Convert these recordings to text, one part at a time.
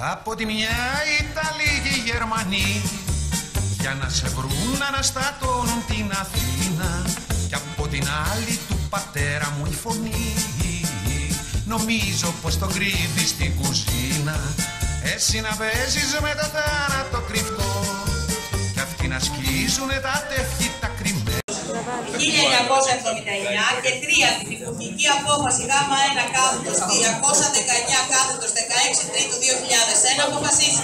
Από τη μια Ιταλοί και οι Γερμανοί για να σε βρουν αναστατώνουν την Αθήνα, κι από την άλλη του πατέρα μου η φωνή νομίζω πως το κρύβει στην κουζίνα. Εσύ να παίζεις με το θάνατο κρυφτό κι αυτοί να σκίζουνε τα τεύχη τα κρυμμένα. 1979 και 3 την υπουργική απόφαση Γ1 κάθετος 219 κάθετος 16 Τρίτου 2001 αποφασίζει.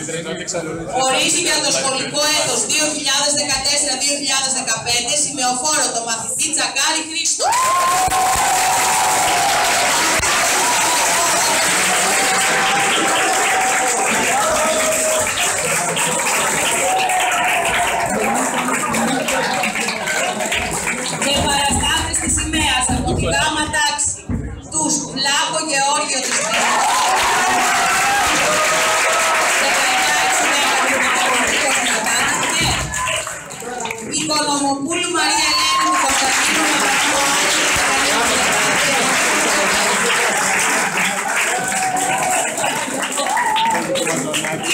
Ορίζει για το σχολικό έτος 2014-2015 σημεοφόρο το μαθητή Τζακάρη Χρήστο. Και παραστάτες της σημαίας από τη γάμα τάξη τους Βλάχο Γεώργιο της και Οικονομοπούλου Μαρία Ελένη του Κωνσταντίνου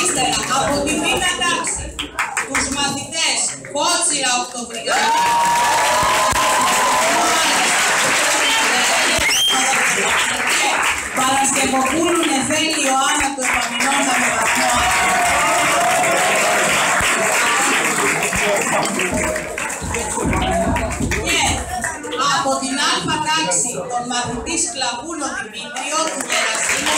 Ύστερα από τη Β' τάξη τους μαθητές Κότσιρα Οκτωβριανή Παρασκευοπούλου Νεφέλη Ιωάννα του Επαμεινώντα με βαθμό και από την Α τάξη τον μαθητή Σκλαβούνο Δημήτριο του Γερασίμου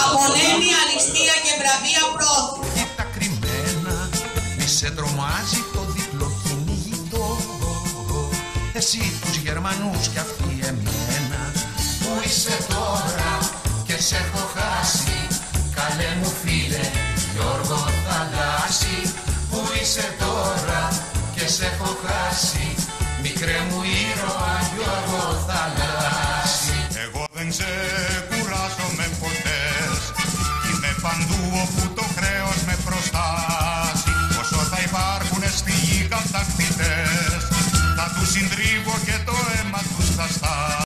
Απολέμη, αριστεία και βραβεία πρώτου. Τα κρυμμένα μη σε τρομάζει το διπλό κυνηγητό. Εσύ τους Γερμανούς κι αυτοί εμένα. Πού είσαι τώρα και σε έχω χάσει, καλέ μου φίλε Γιώργο Θαλάσση. Πού είσαι τώρα και σε έχω χάσει, μικρέ μου ήρωα Γιώργο Θαλάσση. Εγώ δεν ξεκουράζομαι ποτέ, είμαι παντού όπου το χρέος με προστάσει. Όσο θα υπάρχουν στη γη κατακτητές, θα τους συντρίβω και το αίμα τους θα στάσει.